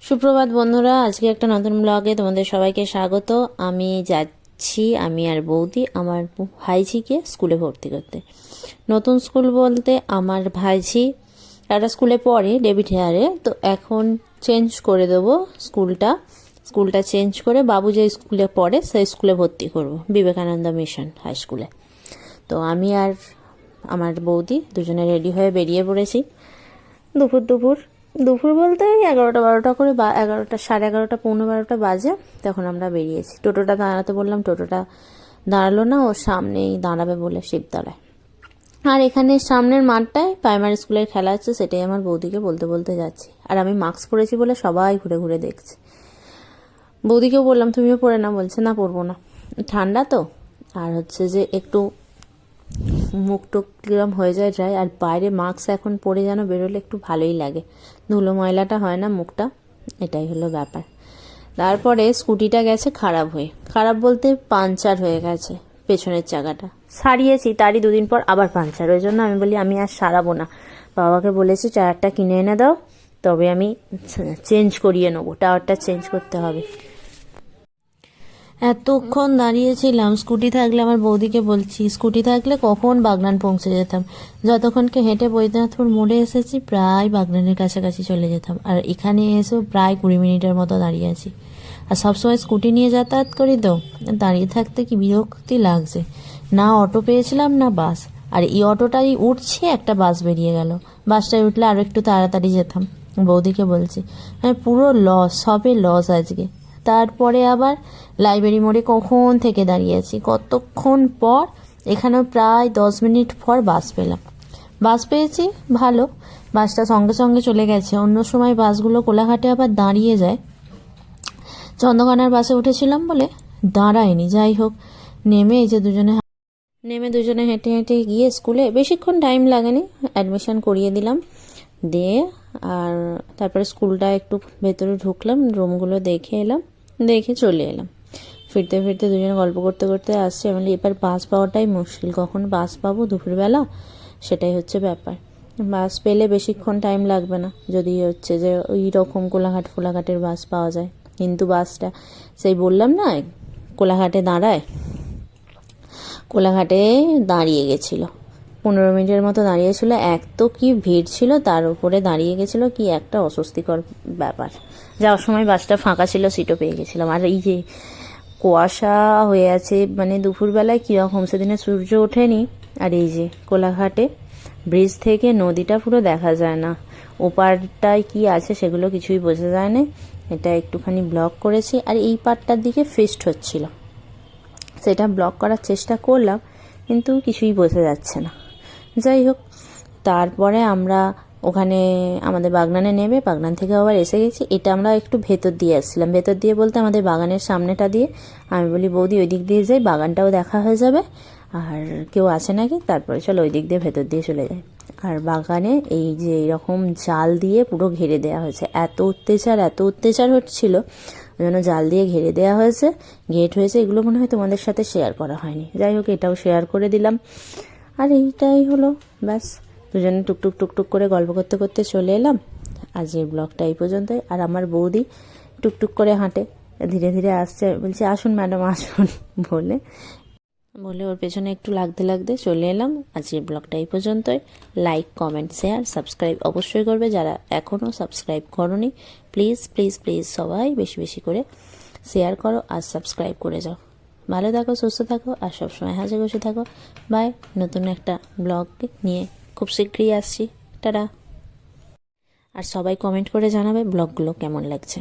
সুপ্রভাত বন্ধুরা, আজকে একটা নতুন ব্লগে তোমাদের সবাইকে স্বাগত। আমি যাচ্ছি, আমি আর বৌদি আমার ভাইঝিকে স্কুলে ভর্তি করতে। নতুন স্কুল বলতে আমার ভাইঝি একটা স্কুলে পড়ে ডেভিড হেয়ারে, তো এখন চেঞ্জ করে দেবো স্কুলটা চেঞ্জ করে বাবু যে স্কুলে পড়ে সেই স্কুলে ভর্তি করব, বিবেকানন্দ মিশন হাই স্কুলে। তো আমি আর আমার বৌদি দুজনে রেডি হয়ে বেরিয়ে পড়েছি। দুপুর বলতে 11টা-12টা করে, 11টা, 11:30, 11:45 বাজে, তখন আমরা বেরিয়েছি। টোটোটা দাঁড়াতে বললাম, টোটোটা দাঁড়ালো না, ও সামনেই দাঁড়াবে বলে শিবতলায়। আর এখানে সামনের মাঠটায় প্রাইমারি স্কুলের খেলা হচ্ছে, সেটাই আমার বৌদিকে বলতে বলতে যাচ্ছি। আর আমি মাস্ক পরেছি বলে সবাই ঘুরে ঘুরে দেখছে। বৌদিকেও বললাম তুমিও পরে না, বলছে না পরবো না, ঠান্ডা তো, আর হচ্ছে যে একটু মুখ টুক কিরম হয়ে যায় ড্রাই, আর বাইরে মাস্ক এখন পরে যেন বেরোলে একটু ভালোই লাগে, ধুলো ময়লাটা হয় না মুখটা, এটাই হলো ব্যাপার। তারপরে স্কুটিটা গেছে খারাপ বলতে পাংচার হয়ে গেছে, পেছনের চাকাটা সারিয়েছি, তারই 2 দিন পর আবার পাংচার। ওই জন্য আমি বলি আমি আর সারাবো না, বাবাকে বলেছি টায়ারটা কিনে এনে দাও, তবে আমি চেঞ্জ করিয়ে নেবো, টায়ারটা চেঞ্জ করতে হবে। এতক্ষণ দাঁড়িয়েছিলাম, স্কুটি থাকলে, আমার বৌদিকে বলছি স্কুটি থাকলে কখন বাগনান পৌঁছে যেতাম। যতক্ষণকে হেঁটে বৈদ্যনাথপুর মোড়ে এসেছি প্রায় বাগনানের কাছাকাছি চলে যেতাম, আর এখানে এসেও প্রায় 20 মিনিটের মতো দাঁড়িয়ে আছি। আর সবসময় স্কুটি নিয়ে যাতায়াত করি, তো দাঁড়িয়ে থাকতে কি বিরক্তি লাগছে। না অটো পেয়েছিলাম না বাস, আর এই অটোটাই উঠছে, একটা বাস বেরিয়ে গেল, বাসটায় উঠলে আরও একটু তাড়াতাড়ি যেতাম। বৌদিকে বলছি পুরো লস, সবে লস আজকে। তারপরে আবার লাইব্রেরি মোড়ে কখন থেকে দাঁড়িয়েছি, কতক্ষণ পর এখানেও প্রায় 10 মিনিট পর বাস পেয়েছি, ভালো, বাসটা সঙ্গে সঙ্গে চলে গেছে। অন্য সময় বাসগুলো কোলাঘাটে আবার দাঁড়িয়ে যায়, চন্দ্রকোনার বাসে উঠেছিলাম বলে দাঁড়ায়নি। যাই হোক, নেমে দুজনে হেঁটে হেঁটে গিয়ে স্কুলে বেশিক্ষণ টাইম লাগেনি, অ্যাডমিশন করিয়ে দিলাম, দিয়ে আর তারপরে স্কুলটা একটু ভেতরে ঢুকলাম, রুমগুলো দেখে চলে এলাম। ফিরতে ফিরতে দুজনে গল্প করতে করতে আসছি। আমি এবার বাস পাওয়াটাই মুশকিল, কখন বাস পাবো দুপুরবেলা, সেটাই হচ্ছে ব্যাপার। বাস পেলে বেশিক্ষণ টাইম লাগবে না, যদি হচ্ছে যে ওই রকম কোলাঘাটের বাস পাওয়া যায়। কিন্তু বাসটা সেই বললাম না কোলাঘাটে দাঁড়িয়ে গেছিলো, 15 মিনিটের মতো দাঁড়িয়েছিল। এক তো কি ভিড় ছিল, তার উপরে দাঁড়িয়ে গেছিল, কি একটা অস্বস্তিকর ব্যাপার। যাওয়ার সময় বাসটা ফাঁকা ছিল, সিটও পেয়ে গেছিলাম। আর এই যে কুয়াশা হয়ে আছে, মানে দুপুরবেলায় কীরকম, সেদিনে সূর্য ওঠেনি। আর এই যে কোলাঘাটে ব্রিজ থেকে নদীটা পুরো দেখা যায় না, ওপারটায় কি আছে সেগুলো কিছুই বোঝা যায় না। এটা একটুখানি ব্লক করেছি, আর এই পারটার দিকে ফিস্ট হচ্ছিল, সেটা ব্লক করার চেষ্টা করলাম, কিন্তু কিছুই বোঝা যাচ্ছে না। যাই হোক, তারপরে আমরা ওখানে আমাদের বাগনানে নেমে বাগনান থেকে আবার এসে গেছি। এটা আমরা একটু ভেতর দিয়ে আসছিলাম, ভেতর দিয়ে বলতে আমাদের বাগানের সামনেটা দিয়ে। আমি বলি বৌদি ওই দিক দিয়ে যাই, বাগানটাও দেখা হয়ে যাবে, আর কেউ আছে নাকি, তারপরে চলো ওই দিক দিয়ে ভেতর দিয়ে চলে যাই। আর বাগানে এই যে এরকম জাল দিয়ে পুরো ঘিরে দেওয়া হয়েছে, এত অত্যাচার হচ্ছিল, ওই জন্য জাল দিয়ে ঘিরে দেওয়া হয়েছে, গেট হয়েছে। এগুলো মনে হয় তোমাদের সাথে শেয়ার করা হয়নি, যাই হোক এটাও শেয়ার করে দিলাম। আর এইটাই হলো ব্যাস, দুজনে টুকটুক করে গল্প করতে করতে চলে এলাম। আজকের ব্লগটা এই পর্যন্তই। আর আমার বৌদি টুকটুক করে হাঁটে, ধীরে ধীরে আসছে, বলছে আসুন ম্যাডাম আসুন বলে ওর পেছনে একটু লাগতে চলে এলাম। আজকের ব্লগটা এই পর্যন্তই। লাইক, কমেন্ট, শেয়ার, সাবস্ক্রাইব অবশ্যই করবে যারা এখনও সাবস্ক্রাইব করোনি। প্লিজ সবাই বেশি বেশি করে শেয়ার করো আর সাবস্ক্রাইব করে যাও। ভালো থাকো, সুস্থ থাকো, আর সবসময় হাসি খুশি থাকো। বাই। নতুন একটা ব্লগ নিয়ে খুব শীঘ্রই আসছি। টাটা। আর সবাই কমেন্ট করে জানাবে ব্লগগুলো কেমন লাগছে।